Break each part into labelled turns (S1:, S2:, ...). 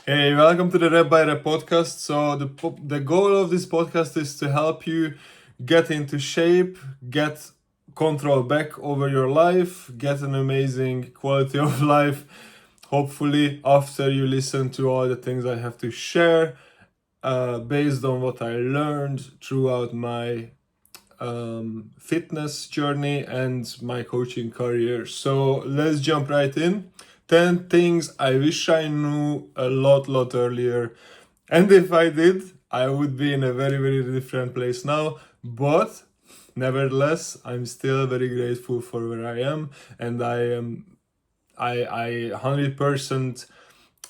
S1: Hey, welcome to the Rep by Rep podcast. So the goal of this podcast is to help you get into shape, get control back over your life, get an amazing quality of life. Hopefully, after you listen to all the things I have to share, based on what I learned throughout my fitness journey and my coaching career. So let's jump right in. 10 things I wish I knew a lot earlier. And if I did, I would be in a very different place now. But nevertheless, I'm still very grateful for where I am, and I 100%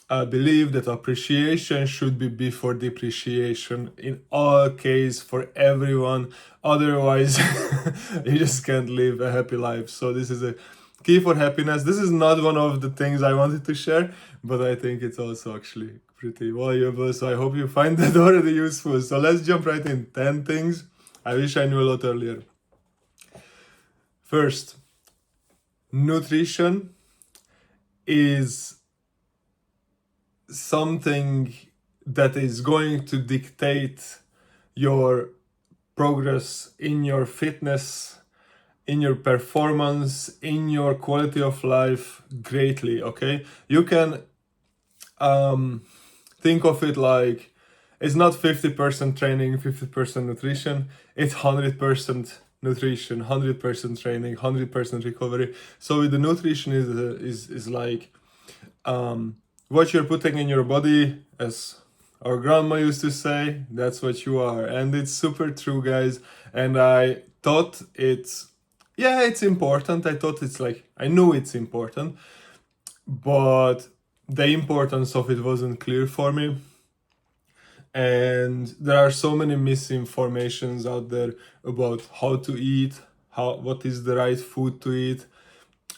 S1: believe that appreciation should be before depreciation in all case for everyone. Otherwise, you just can't live a happy life. So this is a key for happiness. This is not one of the things I wanted to share, but I think it's also actually pretty valuable. So I hope you find that already useful. So let's jump right in. 10 things I wish I knew a lot earlier. First, nutrition is something that is going to dictate your progress in your fitness, in your performance, in your quality of life greatly. Okay, you can think of it like it's not 50% training, 50% nutrition. It's 100% nutrition, 100% training, 100% recovery. So with the nutrition is like what you're putting in your body, as our grandma used to say, that's what you are. And it's super true, guys. And I thought it's important. I knew it's important, but the importance of it wasn't clear for me. And there are so many misinformations out there about how to eat, what is the right food to eat.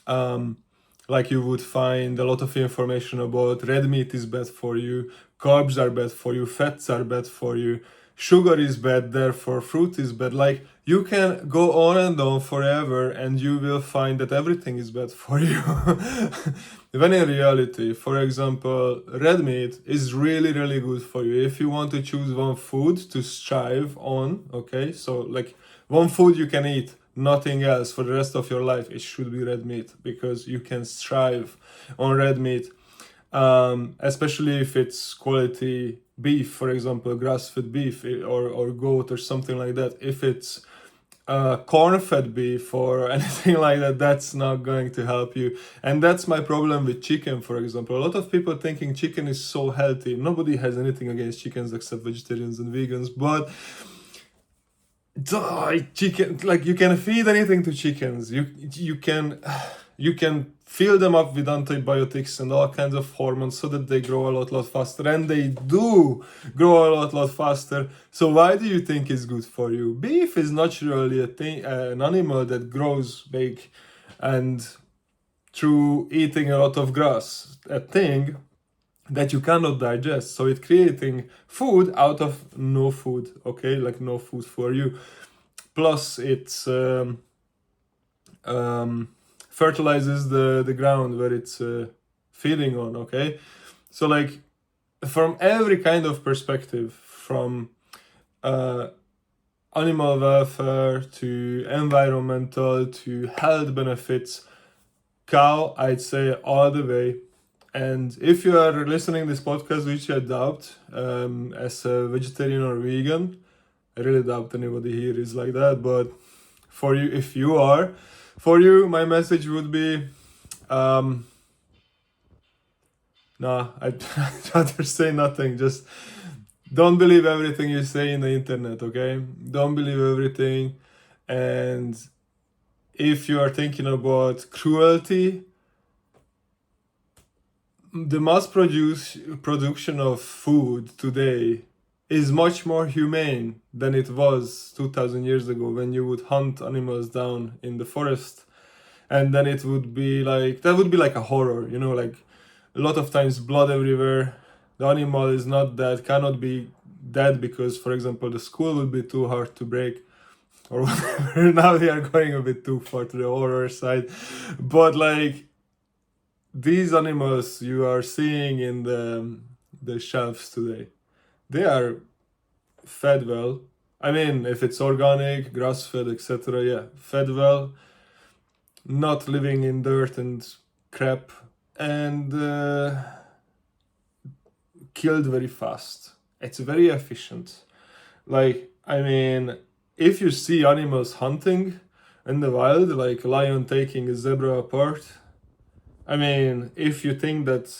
S1: Like you would find a lot of information about red meat is bad for you, carbs are bad for you, fats are bad for you, sugar is bad, therefore fruit is bad. Like you can go on and on forever and you will find that everything is bad for you. When in reality, for example, red meat is really good for you. If you want to choose one food to strive on, okay, so like one food you can eat, nothing else for the rest of your life, it should be red meat, because you can strive on red meat, especially if it's quality beef, for example, grass-fed beef, or goat or something like that. If it's corn-fed beef or anything like that, that's not going to help you. And that's my problem with chicken, for example. A lot of people thinking chicken is so healthy. Nobody has anything against chickens except vegetarians and vegans, but chicken, like you can feed anything to chickens. You can fill them up with antibiotics and all kinds of hormones so that they grow a lot faster, and they do grow a lot faster. So why do you think it's good for you? Beef is naturally a thing, an animal that grows big, and through eating a lot of grass, a thing that you cannot digest. So it's creating food out of no food, okay? Like no food for you. Plus, it's fertilizes the ground where it's feeding on, okay? So like from every kind of perspective, from animal welfare to environmental to health benefits, cow, I'd say all the way. And if you are listening this podcast, which I doubt, as a vegetarian or vegan, I really doubt anybody here is like that. But for you, if you are, for you, my message would be, I'd rather say nothing. Just don't believe everything you say in the internet, okay? Don't believe everything. And if you are thinking about cruelty, the production of food today is much more humane than it was 2000 years ago, when you would hunt animals down in the forest, and then it would be like, that would be like a horror, like a lot of times blood everywhere. The animal is not dead, cannot be dead, because, for example, the skull would be too hard to break or whatever. Now they are going a bit too far to the horror side, but like these animals you are seeing in the shelves today. They are fed well. I mean, if it's organic, grass-fed, etc., yeah, fed well, not living in dirt and crap, and killed very fast. It's very efficient. Like, I mean, if you see animals hunting in the wild, like a lion taking a zebra apart, I mean, if you think that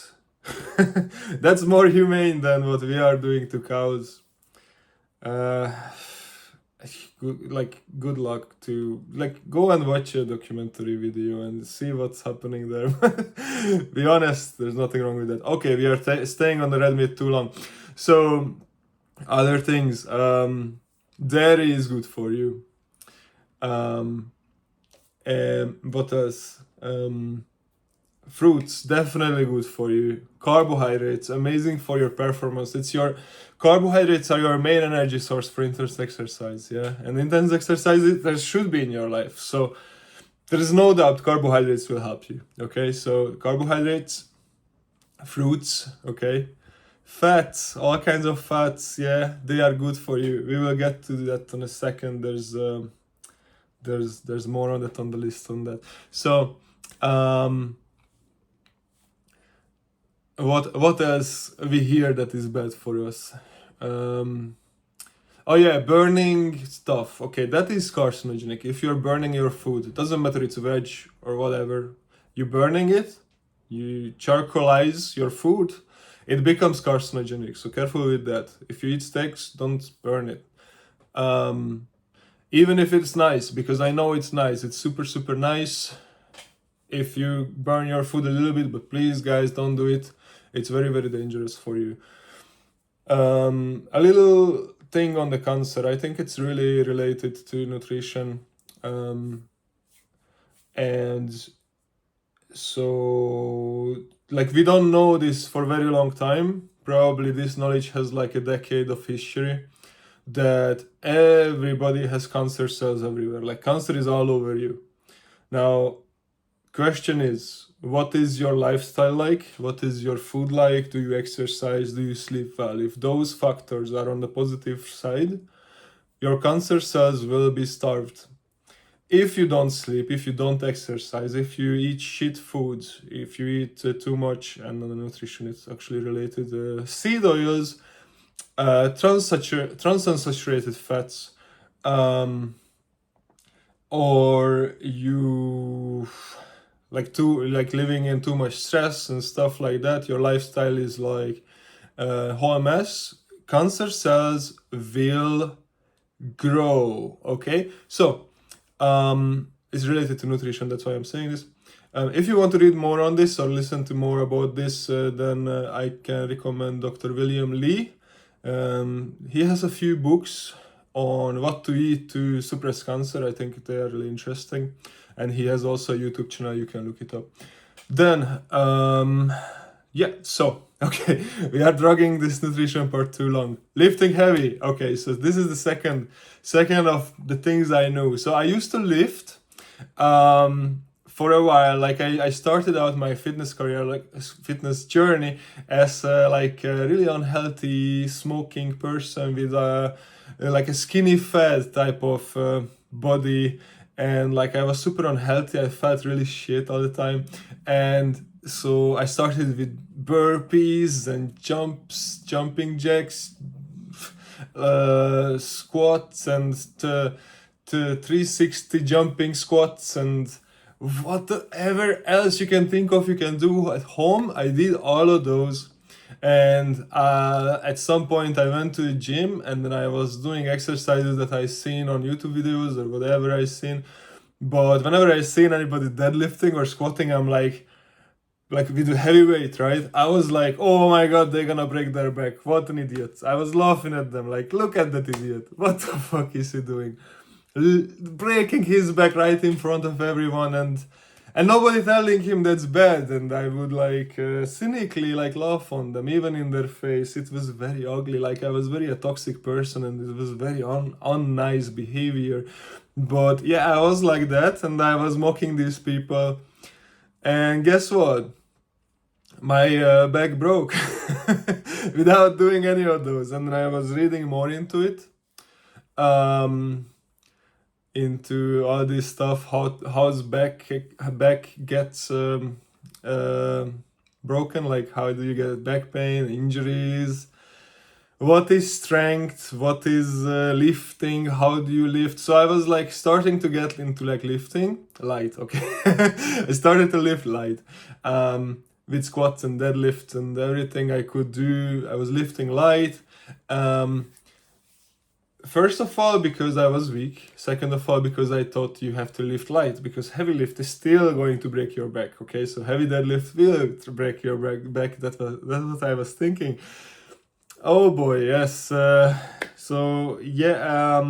S1: that's more humane than what we are doing to cows, uh, good luck to go and watch a documentary video and see what's happening there. Be honest, there's nothing wrong with that. Okay, we are staying on the red meat too long. So other things, dairy is good for you. And what else? Fruits, definitely good for you. Carbohydrates, amazing for your performance. Carbohydrates are your main energy source for intense exercise, yeah? And intense exercise, there should be in your life. So there is no doubt carbohydrates will help you, okay? So carbohydrates, fruits, okay? Fats, all kinds of fats, yeah, they are good for you. We will get to that in a second. There's more on that on the list on that. So, what else we hear that is bad for us? Oh yeah, burning stuff. Okay, that is carcinogenic. If you're burning your food, it doesn't matter it's veg or whatever, you burning it, you charcoalize your food, it becomes carcinogenic. So careful with that. If you eat steaks, don't burn it. Even if it's nice, because I know it's nice, it's super, super nice if you burn your food a little bit, but please guys, don't do it. It's very, very dangerous for you. A little thing on the cancer, I think it's really related to nutrition. And so, we don't know this for a very long time. Probably this knowledge has a decade of history, that everybody has cancer cells everywhere. Cancer is all over you. Now, question is, what is your lifestyle like? What is your food like? Do you exercise? Do you sleep well? If those factors are on the positive side, your cancer cells will be starved. If you don't sleep, if you don't exercise, if you eat shit food, if you eat too much, and on the nutrition it's actually related, seed oils, transunsaturated fats, or you living in too much stress and stuff like that, your lifestyle is whole mess, cancer cells will grow. Okay, so it's related to nutrition, that's why I'm saying this. If you want to read more on this or listen to more about this, then I can recommend Dr. William Li. He has a few books on what to eat to suppress cancer. I think they are really interesting. And he has also a YouTube channel, you can look it up. Then, okay, we are dragging this nutrition part too long. Lifting heavy. Okay, so this is the second of the things I know. So I used to lift for a while. I started out my fitness career, fitness journey, as a really unhealthy smoking person with a skinny fat type of body. And I was super unhealthy, I felt really shit all the time. And so I started with burpees and jumping jacks, squats and 360 jumping squats and whatever else you can think of you can do at home. I did all of those. And at some point I went to the gym, and then I was doing exercises that I seen on YouTube videos or whatever I seen. But whenever I seen anybody deadlifting or squatting, I'm like with the heavy weight, right? I was like, oh my god, they're gonna break their back. What an idiot. I was laughing at them, look at that idiot. What the fuck is he doing? Breaking his back right in front of everyone, and nobody telling him that's bad. And I would cynically laugh on them, even in their face. It was very ugly. I was very a toxic person, and it was very unnice behavior. But yeah, I was like that, and I was mocking these people. And guess what? my back broke without doing any of those. And then I was reading more into it, into all this stuff, how's back gets broken, like how do you get back pain, injuries, what is strength, what is lifting, how do you lift. So I was like starting to get into like lifting light, okay. I started to lift light, with squats and deadlifts and everything I could do. I was lifting light, first of all because I was weak, second of all because I thought you have to lift light, because heavy lift is still going to break your back, okay. So heavy deadlift will break your back. That's what I was thinking. Oh boy, yes. So yeah,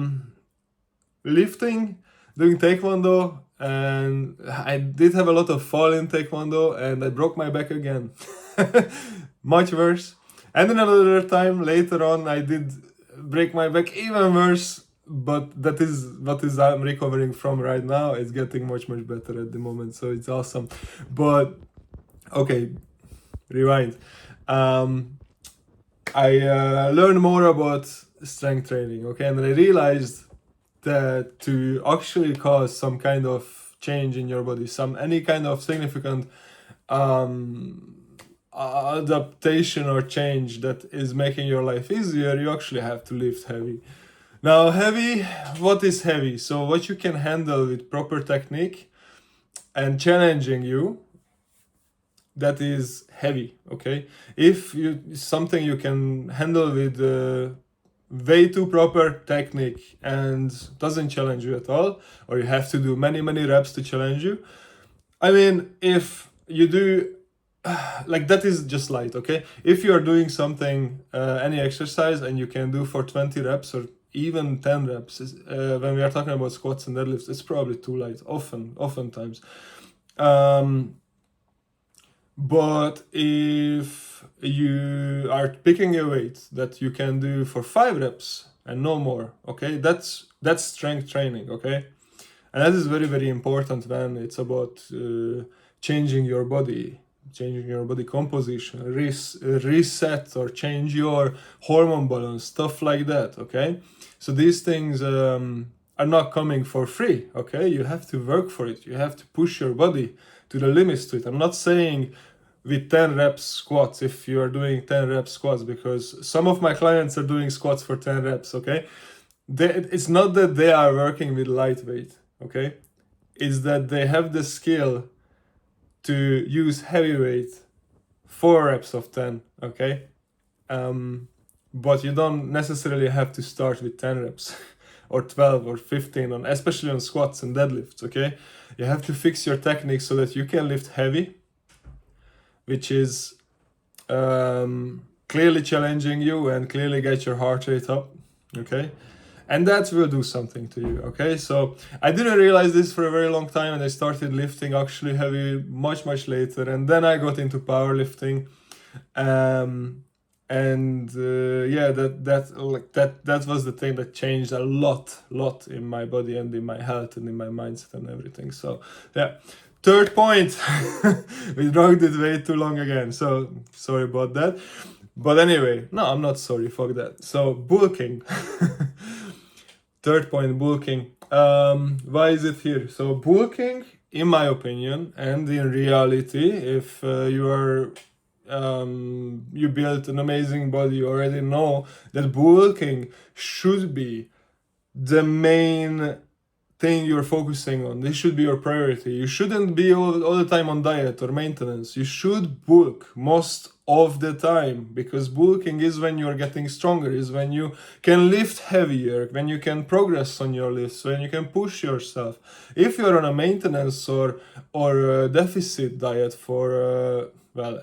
S1: lifting, doing taekwondo, and I did have a lot of fall in taekwondo, and I broke my back again. Much worse. And then another time later on, I did break my back even worse. But that is what is I'm recovering from right now. It's getting much better at the moment, so it's awesome. But okay, rewind. I learned more about strength training, okay, and I realized that to actually cause some kind of change in your body, any kind of significant adaptation or change that is making your life easier, you actually have to lift heavy. Now, heavy, what is heavy? So what you can handle with proper technique and challenging you, that is heavy, okay. If something you can handle with way too proper technique and doesn't challenge you at all, or you have to do many reps to challenge you, I mean, if you do like that is just light, okay. If you are doing something, any exercise, and you can do for 20 reps or even 10 reps, when we are talking about squats and deadlifts, it's probably too light oftentimes. But if you are picking a weight that you can do for 5 reps and no more, okay, that's strength training, okay. And that is very important when it's about changing your body composition, reset or change your hormone balance, stuff like that, okay. So these things are not coming for free, okay. You have to work for it. You have to push your body to the limits to it. I'm not saying with 10 reps squats, if you are doing 10 reps squats, because some of my clients are doing squats for 10 reps, okay. It's not that they are working with lightweight, okay. It's that they have the skill to use heavyweight 4 reps of 10, okay. But you don't necessarily have to start with 10 reps or 12 or 15, especially on squats and deadlifts, okay. You have to fix your technique so that you can lift heavy, which is clearly challenging you and clearly get your heart rate up, okay. And that will do something to you, okay. So I didn't realize this for a very long time, and I started lifting actually heavy much later, and then I got into powerlifting, and yeah, that was the thing that changed a lot in my body and in my health and in my mindset and everything. So yeah. Third point, we dragged it way too long again, so sorry about that. But anyway, no, I'm not sorry, fuck that. So bulking. Third point, bulking. Why is it here? So bulking, in my opinion, and in reality, if you are you built an amazing body, you already know that bulking should be the main thing you're focusing on. This should be your priority. You shouldn't be all the time on diet or maintenance. You should bulk most of the time, because bulking is when you're getting stronger, is when you can lift heavier, when you can progress on your lifts, when you can push yourself. If you're on a maintenance or a deficit diet for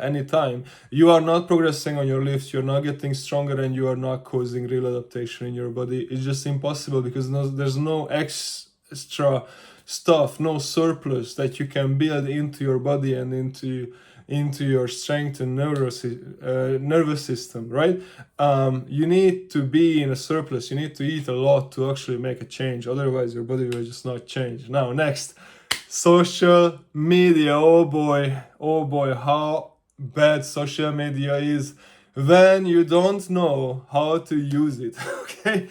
S1: any time, you are not progressing on your lifts, you're not getting stronger, and you are not causing real adaptation in your body. It's just impossible, because there's no extra stuff, no surplus that you can build into your body and into your strength and nervous system, right? You need to be in a surplus. You need to eat a lot to actually make a change. Otherwise, your body will just not change. Now, next, social media. Oh boy, how bad social media is when you don't know how to use it. Okay,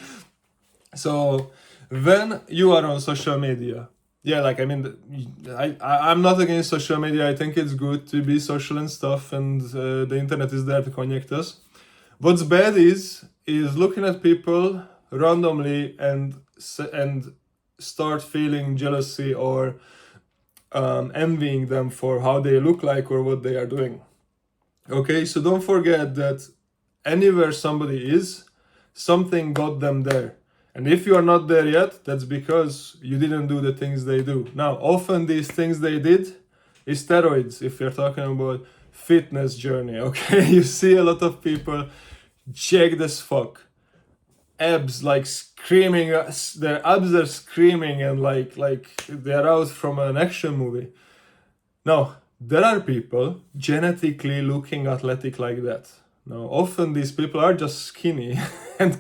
S1: so when you are on social media, yeah, like I mean, I'm not against social media. I think it's good to be social and stuff, and the internet is there to connect us. What's bad is looking at people randomly and start feeling jealousy or envying them for how they look like or what they are doing. Okay, so don't forget that anywhere somebody is, something got them there. And if you are not there yet, that's because you didn't do the things they do. Now, often these things they did is steroids, if you're talking about fitness journey, okay? You see a lot of people jacked as fuck, abs like screaming, their abs are screaming and like they're out from an action movie. Now, there are people genetically looking athletic like that. Now, often these people are just skinny and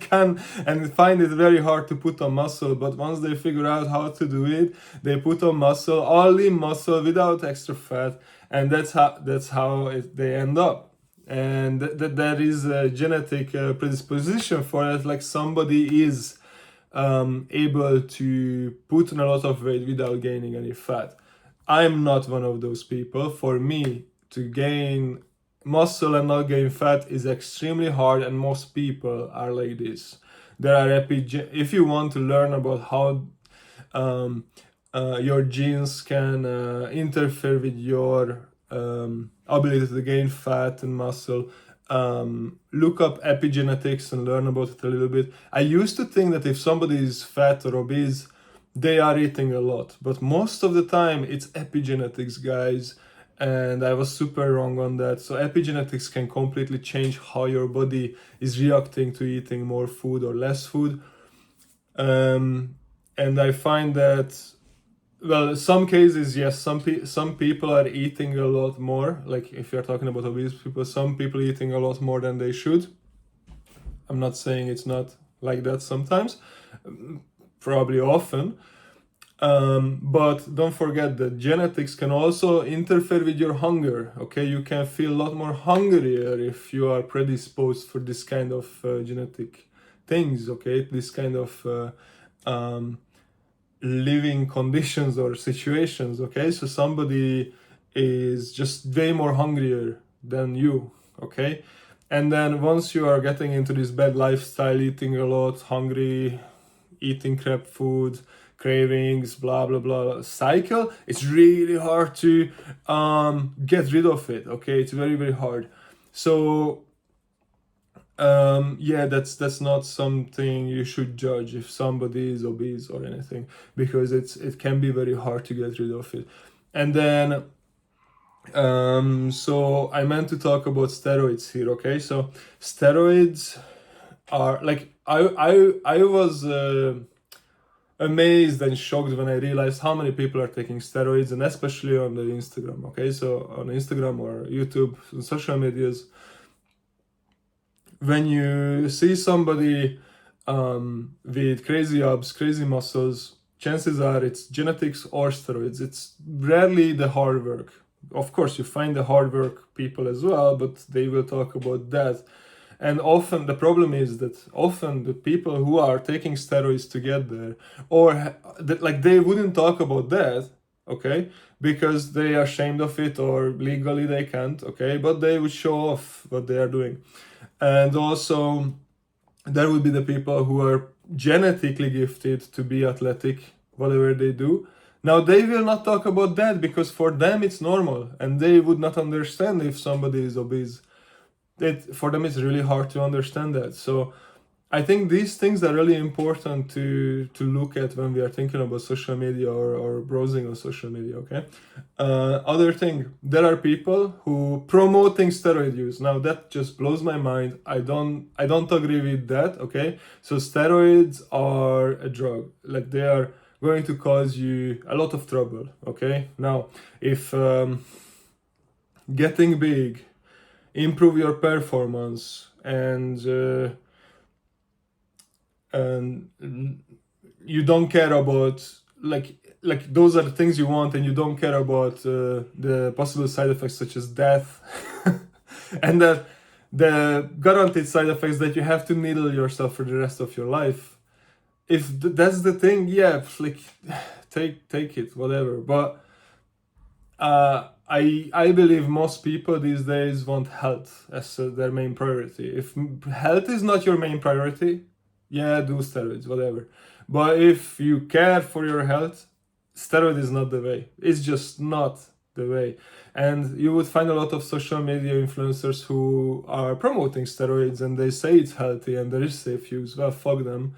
S1: find it very hard to put on muscle, but once they figure out how to do it, they put on muscle, all lean muscle without extra fat, and that's how they end up. And there is a genetic predisposition for it, like somebody is able to put on a lot of weight without gaining any fat. I'm not one of those people. For me, to gain muscle and not gain fat is extremely hard, and most people are like this. There are if you want to learn about how your genes can interfere with your ability to gain fat and muscle, look up epigenetics and learn about it a little bit. I used to think that if somebody is fat or obese, they are eating a lot, but most of the time it's epigenetics, guys, and I was super wrong on that. So epigenetics can completely change how your body is reacting to eating more food or less food. And I find that, well, in some cases, yes, some people are eating a lot more. Like if you're talking about obese people, some people eating a lot more than they should. I'm not saying it's not like that sometimes, probably often. But don't forget that genetics can also interfere with your hunger. Okay, you can feel a lot more hungrier if you are predisposed for this kind of genetic things. Okay, this kind of living conditions or situations. Okay, so somebody is just way more hungrier than you. Okay, and then once you are getting into this bad lifestyle, eating a lot, hungry, eating crap food, cravings, blah blah blah cycle, it's really hard to get rid of it. Okay, it's very very hard. So yeah, that's not something you should judge if somebody is obese or anything, because it can be very hard to get rid of it. And then so I meant to talk about steroids here. Okay, so steroids are like I was amazed and shocked when I realized how many people are taking steroids, and especially on the Instagram. Okay, so on Instagram or YouTube, social medias, when you see somebody with crazy abs, crazy muscles, chances are it's genetics or steroids. It's rarely the hard work. Of course, you find the hard work people as well, but they will talk about that. And often the problem is that often the people who are taking steroids to get there, or like they wouldn't talk about that, okay, because they are ashamed of it or legally they can't, okay, but they would show off what they are doing. And also there would be the people who are genetically gifted to be athletic, whatever they do. Now they will not talk about that because for them it's normal, and they would not understand if somebody is obese. For them it's really hard to understand that. So I think these things are really important to look at when we are thinking about social media or browsing on social media. Okay. Other thing, there are people who promoting steroid use. Now that just blows my mind. I don't agree with that. Okay. So steroids are a drug. Like they are going to cause you a lot of trouble. Okay. Now if getting big, improve your performance, and you don't care about, like like those are the things you want, and you don't care about the possible side effects such as death, and that the guaranteed side effects that you have to needle yourself for the rest of your life. If that's the thing, yeah, like take it, whatever. But I believe most people these days want health as their main priority. If health is not your main priority, yeah, do steroids, whatever. But if you care for your health, steroid is not the way. It's just not the way. And you would find a lot of social media influencers who are promoting steroids and they say it's healthy and there is safe use. Well, fuck them.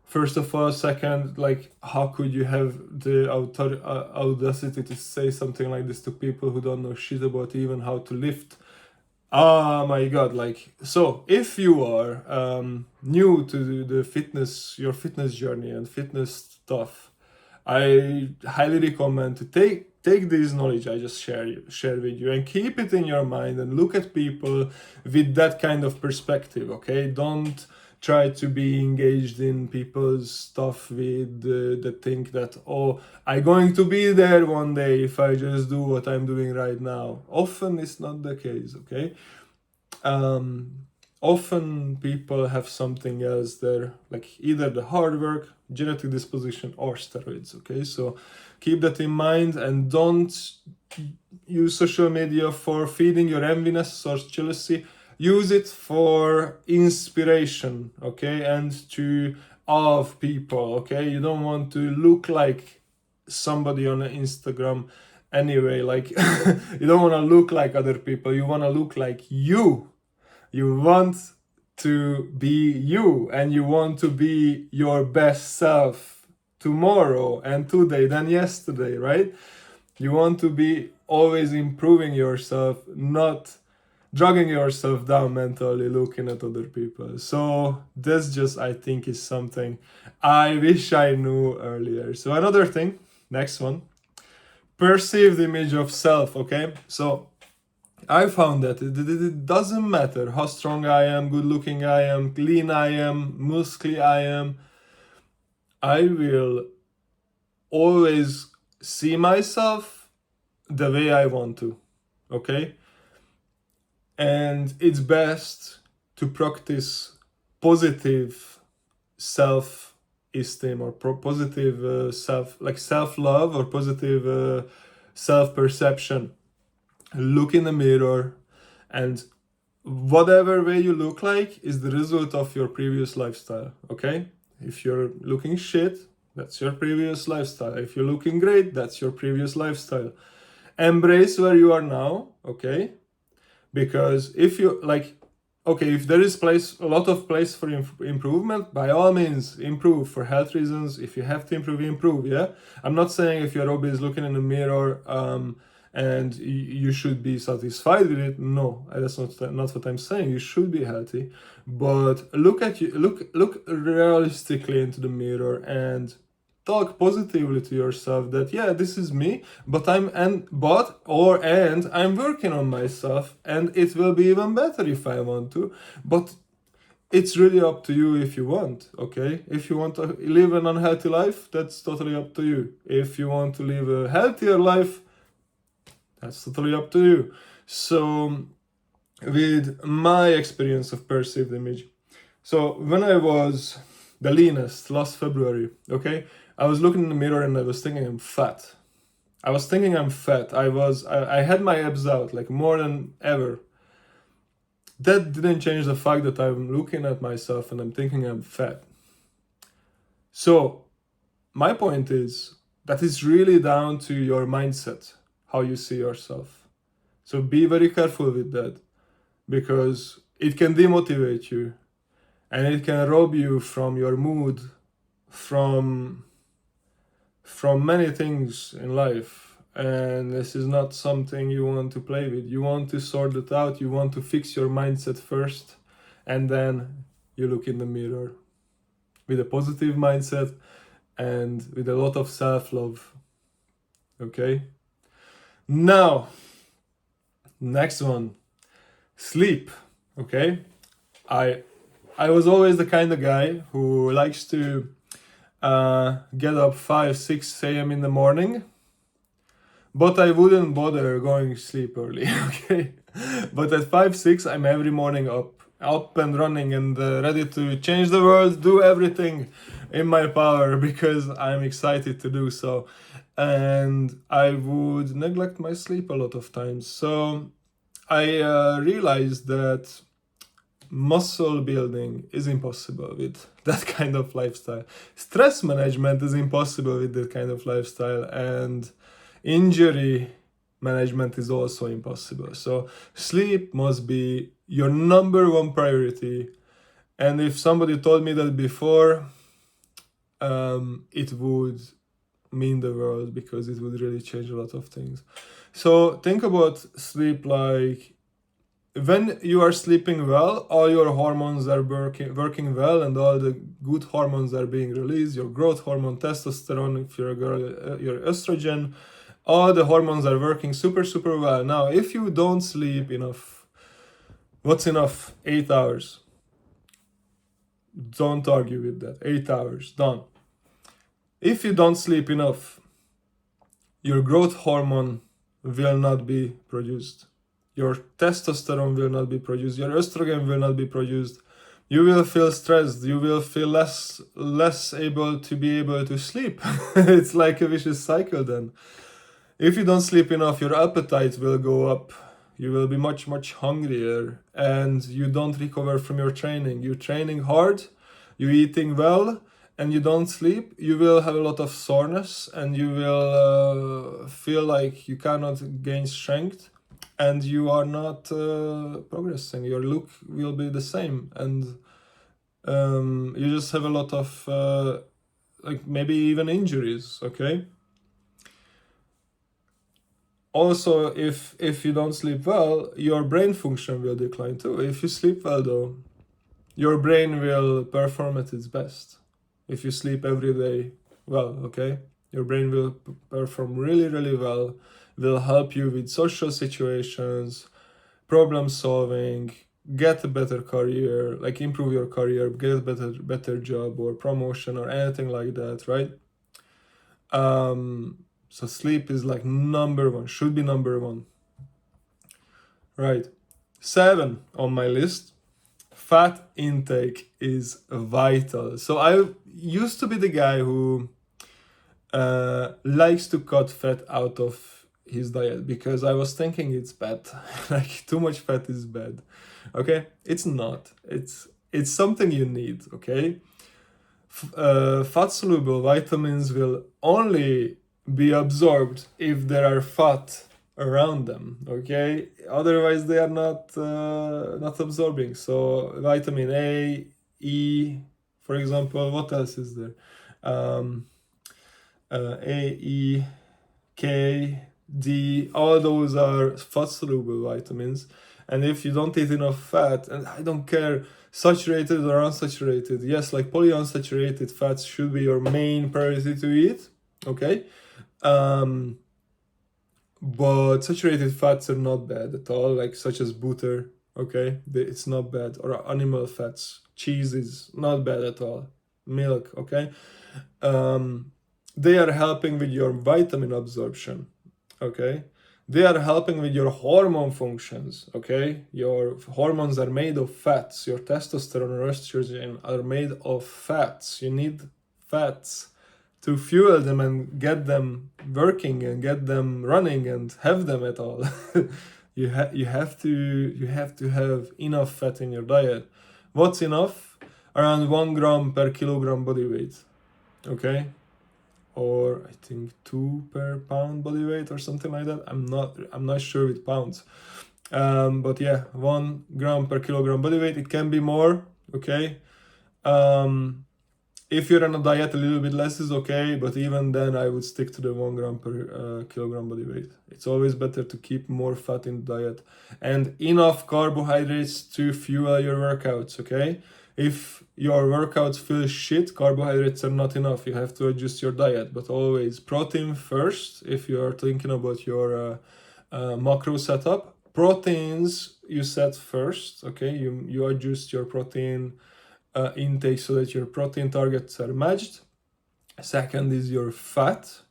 S1: First of all, second, like, how could you have the audacity to say something like this to people who don't know shit about even how to lift? Oh my god, like, so if you are new to the fitness, your fitness journey and fitness stuff, I highly recommend to take this knowledge I just share with you and keep it in your mind and look at people with that kind of perspective, okay? Don't try to be engaged in people's stuff with the think that, oh, I'm going to be there one day if I just do what I'm doing right now. Often it's not the case, okay? Often people have something else there, like either the hard work, genetic disposition, or steroids, okay? So keep that in mind and don't use social media for feeding your enviness or jealousy. Use it for inspiration, okay? And to awe of people, okay? You don't want to look like somebody on Instagram anyway, like you don't want to look like other people, you want to look like you. You want to be you, and you want to be your best self tomorrow and today than yesterday, right? You want to be always improving yourself, not dragging yourself down mentally looking at other people. So this just, I think, is something I wish I knew earlier. So another thing, next one, perceived image of self, okay? So I found that it doesn't matter how strong I am, good looking I am, lean I am, muscly I am, I will always see myself the way I want to, okay? And it's best to practice positive self-esteem or positive self-love or positive self-perception. Look in the mirror, and whatever way you look like is the result of your previous lifestyle, okay? If you're looking shit, that's your previous lifestyle. If you're looking great, that's your previous lifestyle. Embrace where you are now, okay? Because if you, like, okay, if there is a lot of place for improvement, by all means, improve for health reasons. If you have to improve, yeah? I'm not saying if you're obese looking in the mirror, and you should be satisfied with it. No, that's not what I'm saying. You should be healthy, but look realistically into the mirror and talk positively to yourself that, yeah, this is me, but I'm working on myself, and it will be even better if I want to. But it's really up to you if you want, okay? If you want to live an unhealthy life, that's totally up to you. If you want to live a healthier life, that's totally up to you. So, with my experience of perceived image, so when I was the leanest last February, okay, I was looking in the mirror and I was thinking I'm fat. I had my abs out like more than ever. That didn't change the fact that I'm looking at myself and I'm thinking I'm fat. So, my point is that it's really down to your mindset, how you see yourself. So be very careful with that, because it can demotivate you and it can rob you from your mood, from many things in life. And this is not something you want to play with. You want to sort it out. You want to fix your mindset first, and then you look in the mirror with a positive mindset and with a lot of self-love. Okay? Now, next one, sleep. Okay, I was always the kind of guy who likes to get up 5-6 a.m. in the morning, but I wouldn't bother going to sleep early. Okay, but at 5-6 I'm every morning up and running and ready to change the world, do everything in my power because I'm excited to do so. And I would neglect my sleep a lot of times. So I realized that muscle building is impossible with that kind of lifestyle. Stress management is impossible with that kind of lifestyle, and injury management is also impossible. So sleep must be your number one priority. And if somebody told me that before, it would mean the world because it would really change a lot of things. So think about sleep like when you are sleeping well, all your hormones are working well, and all the good hormones are being released. Your growth hormone, testosterone, if you're a girl, your estrogen, all the hormones are working super well. Now, if you don't sleep enough, what's enough? 8 hours. Don't argue with that. 8 hours, done. If you don't sleep enough, your growth hormone will not be produced. Your testosterone will not be produced. Your estrogen will not be produced. You will feel stressed. You will feel less able to be able to sleep. It's like a vicious cycle then. If you don't sleep enough, your appetite will go up. You will be much hungrier, and you don't recover from your training. You're training hard, you're eating well, and you don't sleep, you will have a lot of soreness, and you will feel like you cannot gain strength, and you are not progressing. Your look will be the same, and you just have a lot of like maybe even injuries. Okay. Also, if you don't sleep well, your brain function will decline too. If you sleep well though, your brain will perform at its best. If you sleep every day well, okay, your brain will perform really well, will help you with social situations, problem solving, get a better career, like improve your career, get a better job or promotion or anything like that, right? So sleep is like number one, should be number one. Right. 7 on my list, fat intake is vital. So I used to be the guy who likes to cut fat out of his diet because I was thinking it's bad. Like too much fat is bad. Okay, it's not. It's something you need. Okay, fat soluble vitamins will only be absorbed if there are fat around them. Okay, otherwise they are not absorbing. So vitamin A, E, for example. What else is there? A, E, K, D, all those are fat soluble vitamins. And if you don't eat enough fat, and I don't care saturated or unsaturated, yes, like polyunsaturated fats should be your main priority to eat, okay? But saturated fats are not bad at all, like such as butter, okay? It's not bad. Or animal fats, cheese is not bad at all. Milk, okay? They are helping with your vitamin absorption, okay? They are helping with your hormone functions, okay? Your hormones are made of fats. Your testosterone or estrogen are made of fats. You need fats to fuel them and get them working and get them running and have them at all. you have to have enough fat in your diet. What's enough? Around 1 gram per kilogram body weight, okay? Or I think 2 per pound body weight or something like that. I'm not sure with pounds. But yeah, 1 gram per kilogram body weight. It can be more, okay? If you're on a diet, a little bit less is okay, but even then I would stick to the 1 gram per kilogram body weight. It's always better to keep more fat in the diet and enough carbohydrates to fuel your workouts, okay? If your workouts feel shit, carbohydrates are not enough. You have to adjust your diet, but always protein first if you are thinking about your macro setup. Proteins you set first, okay? You adjust your protein intake so that your protein targets are matched. second is your fat,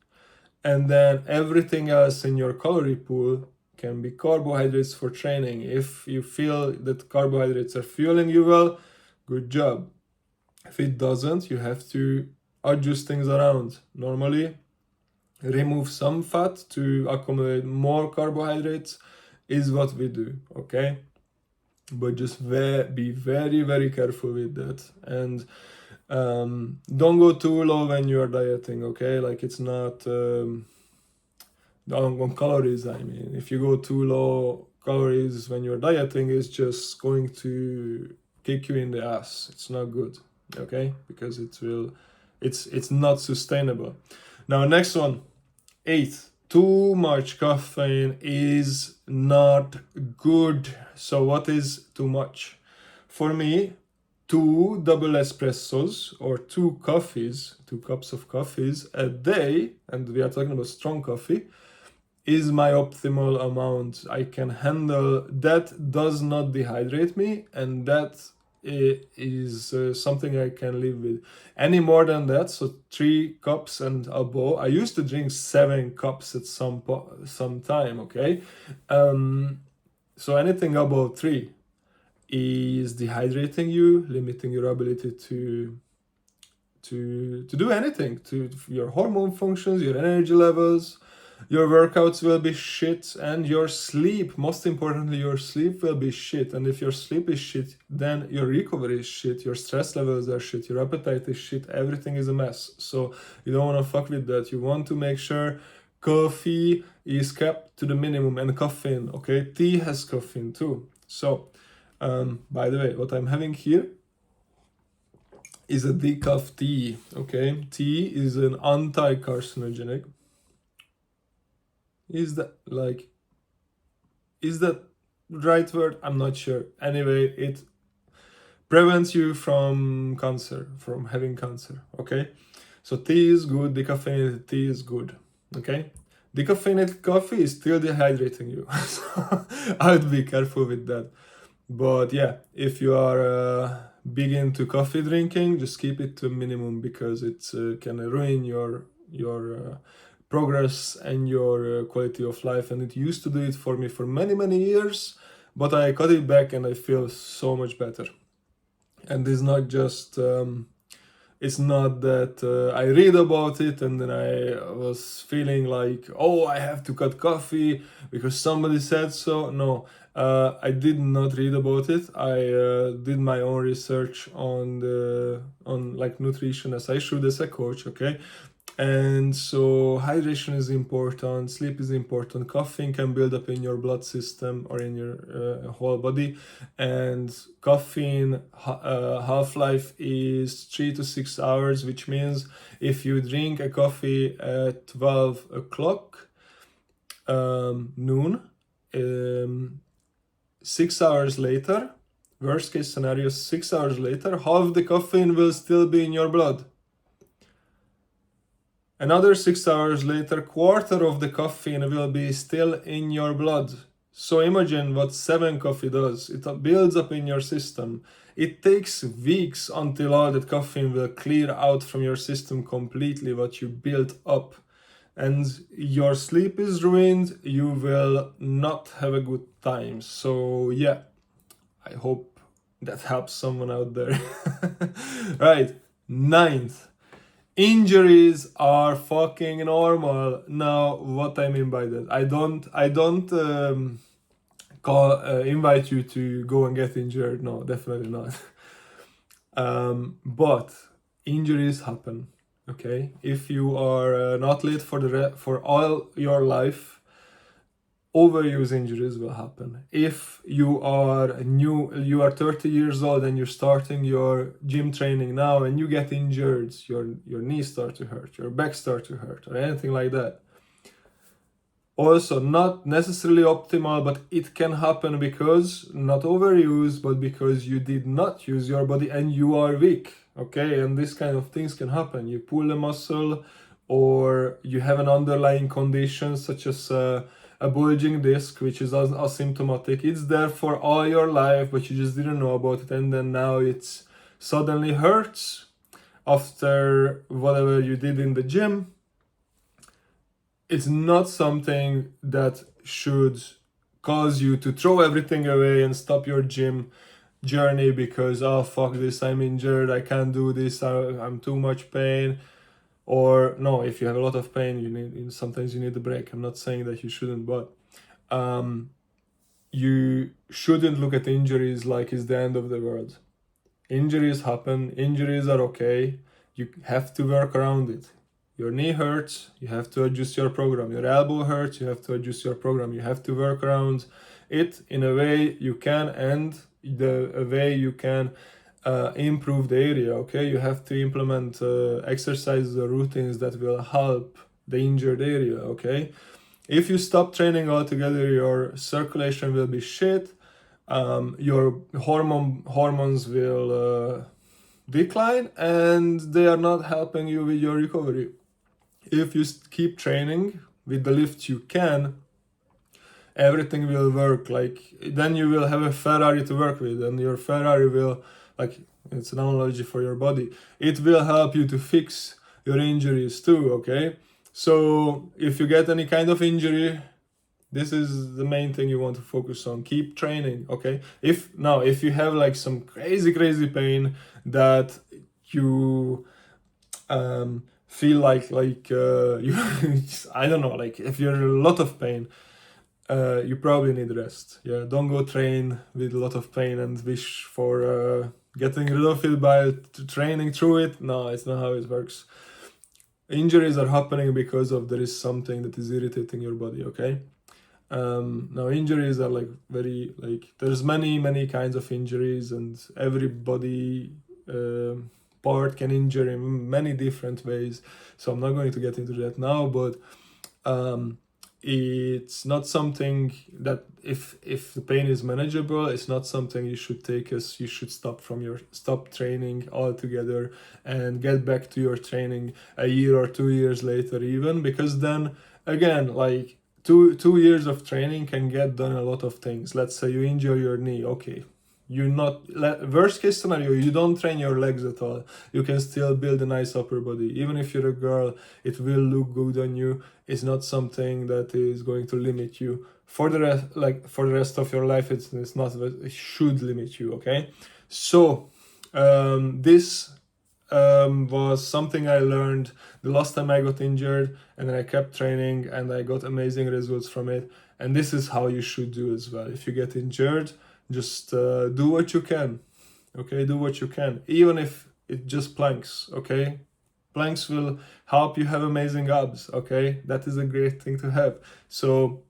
S1: and then everything else in your calorie pool can be carbohydrates for training. If you feel that carbohydrates are fueling you well, good job. If it doesn't, you have to adjust things around. Normally, remove some fat to accumulate more carbohydrates is what we do, okay? But just be very, very careful with that. And don't go too low when you're dieting, okay? Like, it's not on calories, I mean. If you go too low calories when you're dieting, it's just going to kick you in the ass. It's not good, okay? Because it's not sustainable. Now, next one, 8. Too much caffeine is not good. So what is too much? For me, 2 double espressos or 2 coffees, 2 cups of coffees a day, and we are talking about strong coffee, is my optimal amount I can handle. That does not dehydrate me, and that is something I can live with. Any more than that, so 3 cups and above. I used to drink 7 cups at some time, okay? So anything above 3 is dehydrating you, limiting your ability to do anything, to your hormone functions, your energy levels. Your workouts will be shit, and your sleep, most importantly, your sleep will be shit. And if your sleep is shit, then your recovery is shit, your stress levels are shit, your appetite is shit, everything is a mess. So you don't want to fuck with that. You want to make sure coffee is kept to the minimum, and caffeine, okay? Tea has caffeine too. So, by the way, what I'm having here is a decaf tea, okay? Tea is an anti-carcinogenic. Is that right word? I'm not sure. Anyway, it prevents you from cancer, from having cancer, okay? So tea is good, decaffeinated tea is good, okay? Decaffeinated coffee is still dehydrating you. So I would be careful with that. But yeah, if you are big into coffee drinking, just keep it to a minimum, because it can ruin your progress and your quality of life. And it used to do it for me for many years, but I cut it back and I feel so much better. And it's not just it's not that I read about it and then I was feeling like, oh, I have to cut coffee because somebody said so. No, I did not read about it. I did my own research on like nutrition, as I should as a coach, okay? And so hydration is important, sleep is important, caffeine can build up in your blood system or in your whole body, and caffeine half-life is 3 to 6 hours, which means if you drink a coffee at 12 o'clock noon, 6 hours later, worst case scenario, 6 hours later, half the caffeine will still be in your blood. Another 6 hours later, quarter of the caffeine will be still in your blood. So imagine what 7 coffee does. It builds up in your system. It takes weeks until all that caffeine will clear out from your system completely, what you built up. And your sleep is ruined. You will not have a good time. So yeah, I hope that helps someone out there. Right, 9th. Injuries are fucking normal. Now, what I mean by that, I don't invite you to go and get injured. No, definitely not. But injuries happen. Okay, if you are an athlete for all your life, overuse injuries will happen. If you are 30 years old and you're starting your gym training now and you get injured, your knees start to hurt, your back start to hurt, or anything like that. Also, not necessarily optimal, but it can happen because, not overuse, but because you did not use your body and you are weak, okay? And this kind of things can happen. You pull a muscle, or you have an underlying condition such as a bulging disc, which is asymptomatic. It's there for all your life, but you just didn't know about it, and then now it's suddenly hurts. after whatever you did in the gym, it's not something that should cause you to throw everything away and stop your gym journey because, oh fuck this, I'm injured, I can't do this, I'm too much pain. Or no, if you have a lot of pain, sometimes you need a break. I'm not saying that you shouldn't, but you shouldn't look at injuries like it's the end of the world. Injuries happen, injuries are okay, you have to work around it. Your knee hurts, you have to adjust your program. Your elbow hurts, you have to adjust your program. You have to work around it in a way you can, and a way you can improve the area, okay? You have to implement exercises or routines that will help the injured area, okay? If you stop training altogether, your circulation will be shit, your hormones will decline, and they are not helping you with your recovery. If you keep training with the lift you can, everything will work. Like, then you will have a Ferrari to work with, and your Ferrari will, like, it's an analogy for your body, it will help you to fix your injuries too, okay? So if you get any kind of injury, this is the main thing you want to focus on. Keep training, okay? If you have like some crazy pain that you feel like you I don't know, like if you're in a lot of pain, you probably need rest. Yeah, don't go train with a lot of pain and wish for getting rid of it by training through it. No, it's not how it works. Injuries are happening because there is something that is irritating your body, okay? Now injuries are there's many kinds of injuries, and every body part can injure in many different ways, so I'm not going to get into that now, but it's not something that if the pain is manageable, it's not something you should take as you should stop training altogether and get back to your training a year or 2 years later even, because then again, like two years of training can get done a lot of things. Let's say you injure your knee, okay, worst case scenario, you don't train your legs at all, you can still build a nice upper body. Even if you're a girl, it will look good on you. It's not something that is going to limit you for the rest of your life. It should limit you, okay? So this was something I learned the last time I got injured, and then I kept training and I got amazing results from it. And this is how you should do as well. If you get injured, just do what you can, okay? Do what you can, even if it just planks, okay? Planks will help you have amazing abs, okay? That is a great thing to have. So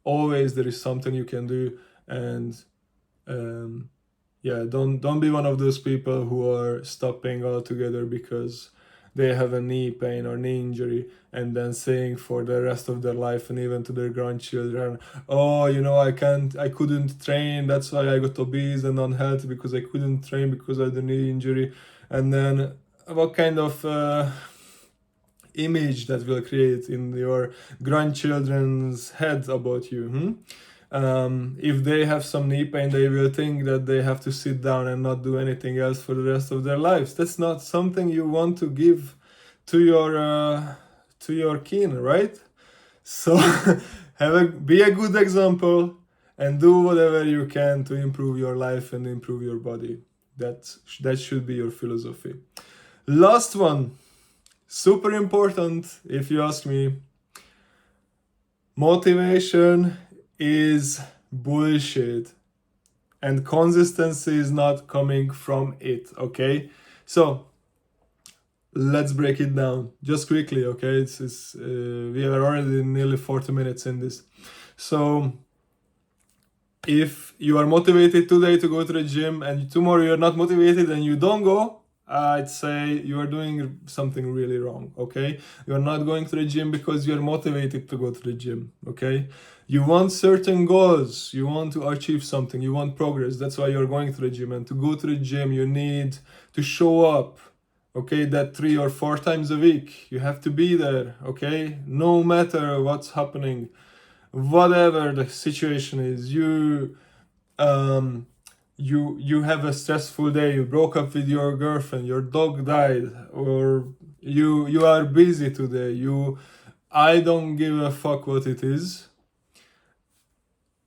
S1: always there is something you can do, and yeah, don't be one of those people who are stopping altogether because they have a knee pain or knee injury, and then saying for the rest of their life and even to their grandchildren, oh, I couldn't train, that's why I got obese and unhealthy, because I couldn't train because I had a knee injury. And then what kind of image that will create in your grandchildren's head about you? If they have some knee pain, they will think that they have to sit down and not do anything else for the rest of their lives. That's not something you want to give to your kin, right? So be a good example and do whatever you can to improve your life and improve your body. That should be your philosophy. Last one, super important if you ask me. Motivation is bullshit, and consistency is not coming from it, okay? So let's break it down just quickly, okay? We are already nearly 40 minutes in this. So if you are motivated today to go to the gym and tomorrow you're not motivated and you don't go, I'd say you are doing something really wrong, okay? You're not going to the gym because you're motivated to go to the gym, okay? You want certain goals, you want to achieve something, you want progress, that's why you're going to the gym. And to go to the gym, you need to show up, okay? That 3 or 4 times a week, you have to be there, okay? No matter what's happening, whatever the situation is, you have a stressful day, you broke up with your girlfriend, your dog died, or you are busy today, I don't give a fuck what it is.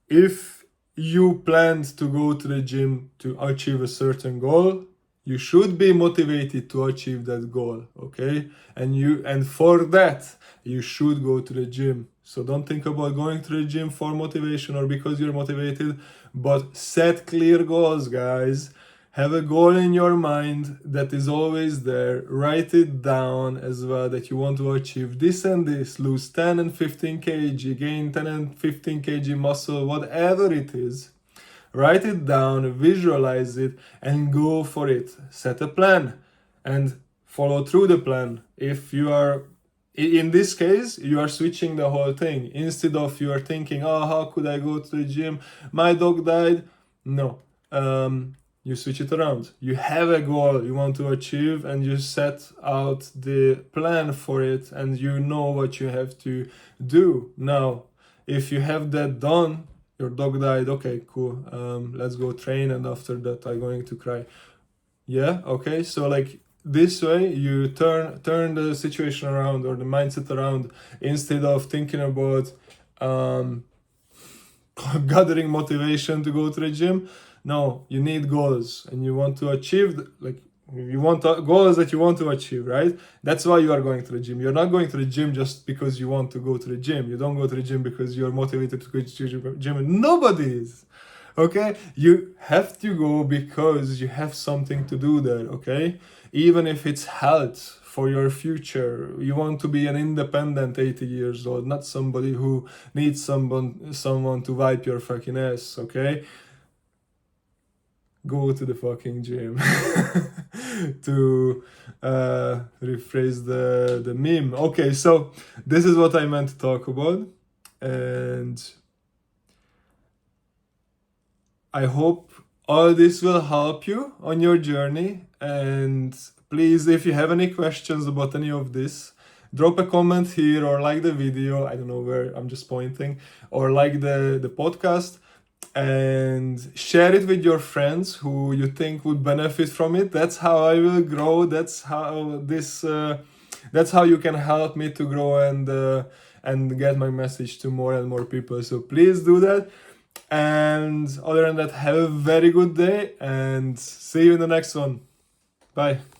S1: If you planned to go to the gym to achieve a certain goal, you should be motivated to achieve that goal, okay? And for that, you should go to the gym. So don't think about going to the gym for motivation or because you're motivated, but set clear goals, guys. Have a goal in your mind that is always there. Write it down as well, that you want to achieve this and this, lose 10 and 15 kg, gain 10 and 15 kg muscle, whatever it is. Write it down, visualize it, and go for it. Set a plan and follow through the plan. If you are, in this case, you are switching the whole thing. Instead of you are thinking, oh, how could I go to the gym? My dog died. No. You switch it around. You have a goal you want to achieve and you set out the plan for it and you know what you have to do. Now, if you have that done, your dog died, okay, cool. Let's go train and after that I'm going to cry. Yeah, okay. So like this way you turn the situation around or the mindset around. Instead of thinking about gathering motivation to go to the gym, no, you need goals and you want to achieve, like you want goals that you want to achieve, right? That's why you are going to the gym. You're not going to the gym just because you want to go to the gym. You don't go to the gym because you're motivated to go to the gym. Nobody is. Okay, you have to go because you have something to do there. Okay, even if it's health for your future, you want to be an independent 80 years old, not somebody who needs someone to wipe your fucking ass. Okay, go to the fucking gym. To rephrase the meme. Okay, so this is what I meant to talk about, and I hope all this will help you on your journey. And please, if you have any questions about any of this, drop a comment here or like the video. I don't know where I'm just pointing, or like the podcast, and share it with your friends who you think would benefit from it. That's how I will grow. That's how you can help me to grow and get my message to more and more people. So please do that. And other than that, have a very good day and see you in the next one. Bye.